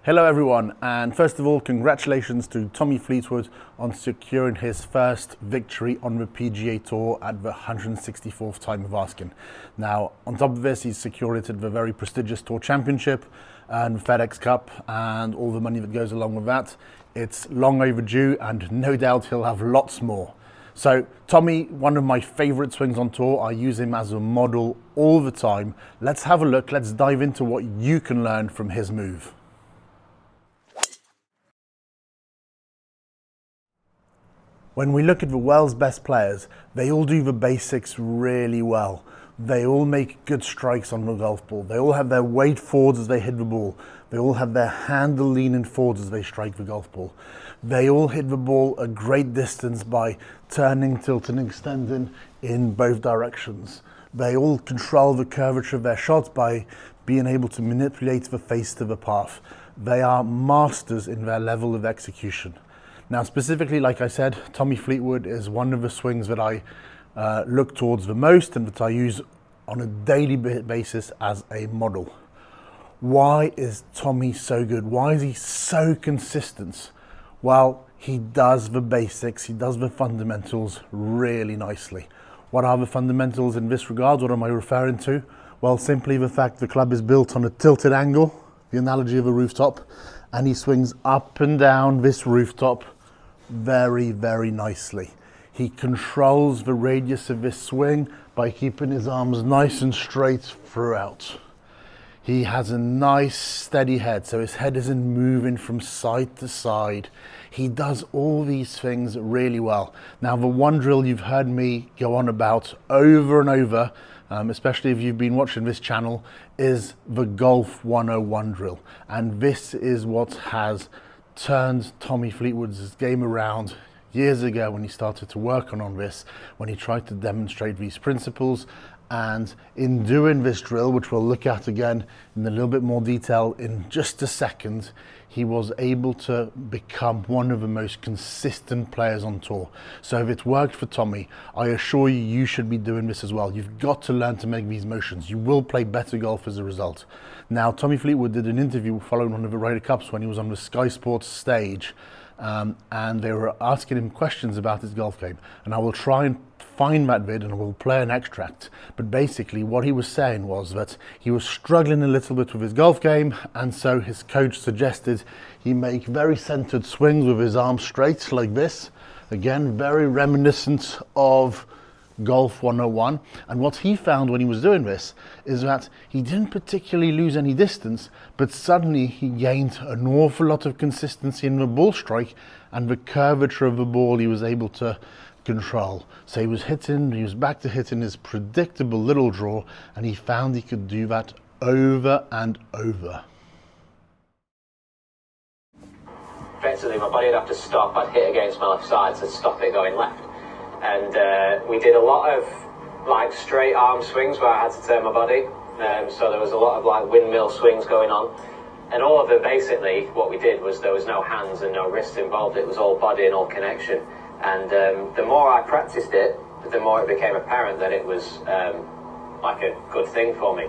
Hello everyone, and first of all, congratulations to Tommy Fleetwood on securing his first victory on the PGA Tour at the 164th time of asking. Now, on top of this, he's secured it at the very prestigious Tour Championship and FedEx Cup and all the money that goes along with that. It's long overdue and no doubt he'll have lots more. So, Tommy, one of my favorite swings on tour. I use him as a model all the time. Let's have a look, let's dive into what you can learn from his move. When we look at the world's best players, they all do the basics really well. They all make good strikes on the golf ball. They all have their weight forwards as they hit the ball. They all have their handle leaning forwards as they strike the golf ball. They all hit the ball a great distance by turning, tilting, extending in both directions. They all control the curvature of their shots by being able to manipulate the face to the path. They are masters in their level of execution. Now, specifically, like I said, Tommy Fleetwood is one of the swings that I look towards the most and that I use on a daily basis as a model. Why is Tommy so good? Why is he so consistent? Well, he does the basics, he does the fundamentals really nicely. What are the fundamentals in this regard? What am I referring to? Well, simply the fact the club is built on a tilted angle, the analogy of a rooftop, and he swings up and down this rooftop very, very nicely. He controls the radius of this swing by keeping his arms nice and straight throughout. He has a nice steady head, so his head isn't moving from side to side. He does all these things really well. Now, the one drill you've heard me go on about over and over, especially if you've been watching this channel, is the Golf 101 drill. And this is what has turned Tommy Fleetwood's game around years ago when he started to work on this, when he tried to demonstrate these principles. And in doing this drill, which we'll look at again in a little bit more detail in just a second, he was able to become one of the most consistent players on tour. So if it worked for Tommy, I assure you, you should be doing this as well. You've got to learn to make these motions. You will play better golf as a result. Now, Tommy Fleetwood did an interview following one of the Ryder Cups when he was on the Sky Sports stage, and they were asking him questions about his golf game. And I will try and find that vid and I will play an extract. But basically what he was saying was that he was struggling a little bit with his golf game, and so his coach suggested he make very centered swings with his arms straight like this. Again, very reminiscent of Golf 101. And what he found when he was doing this is that he didn't particularly lose any distance, but suddenly he gained an awful lot of consistency in the ball strike, and the curvature of the ball he was able to control. So he was back to hitting his predictable little draw, and he found he could do that over and over. Effectively, my body would have to stop. I'd hit against my left side to stop it going left. And we did a lot of like straight arm swings where I had to turn my body. So there was a lot of like windmill swings going on. And all of it, basically, what we did was there was no hands and no wrists involved. It was all body and all connection. And the more I practiced it, the more it became apparent that it was like a good thing for me.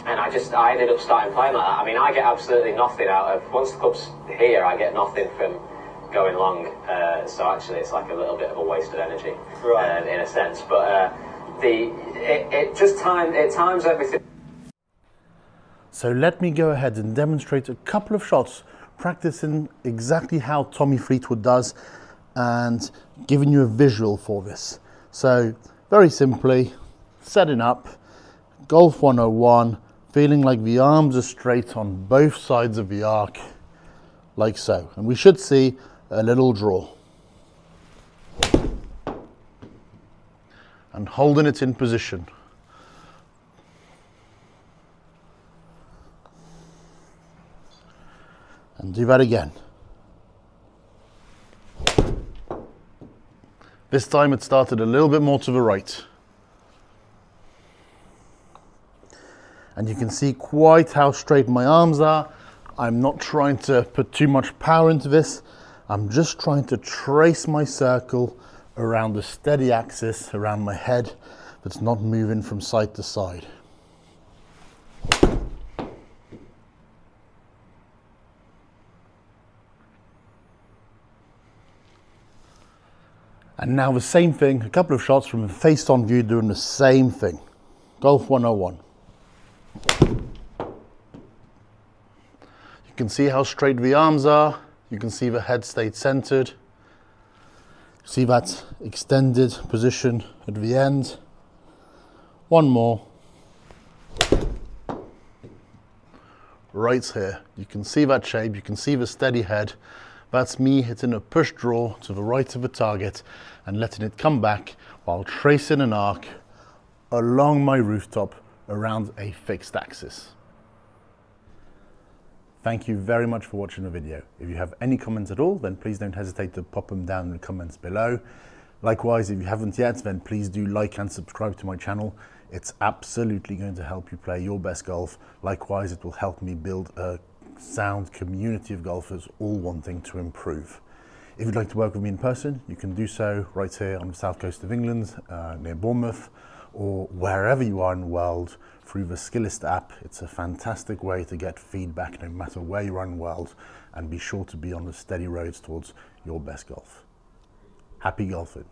And I ended up starting playing like that. I mean, I get absolutely nothing out of, once the club's here, I get nothing from going long. So actually it's like a little bit of a waste of energy, right, in a sense. But it times everything. So let me go ahead and demonstrate a couple of shots, practicing exactly how Tommy Fleetwood does, and giving you a visual for this. So very simply, setting up, Golf 101, feeling like the arms are straight on both sides of the arc, like so. And we should see a little draw. And holding it in position. And do that again. This time it started a little bit more to the right. And you can see quite how straight my arms are. I'm not trying to put too much power into this. I'm just trying to trace my circle around a steady axis around my head that's not moving from side to side. And now the same thing, a couple of shots from a face-on view doing the same thing. Golf 101. You can see how straight the arms are. You can see the head stayed centered. See that extended position at the end. One more. Right here, you can see that shape, you can see the steady head. That's me hitting a push draw to the right of the target and letting it come back while tracing an arc along my rooftop around a fixed axis. Thank you very much for watching the video. If you have any comments at all, then please don't hesitate to pop them down in the comments below. Likewise, if you haven't yet, then please do like and subscribe to my channel. It's absolutely going to help you play your best golf. Likewise, it will help me build a sound community of golfers all wanting to improve. If you'd like to work with me in person, you can do so right here on the south coast of England, near Bournemouth, or wherever you are in the world through the Skillist app. It's a fantastic way to get feedback no matter where you are in the world, and be sure to be on the steady roads towards your best golf. Happy golfing.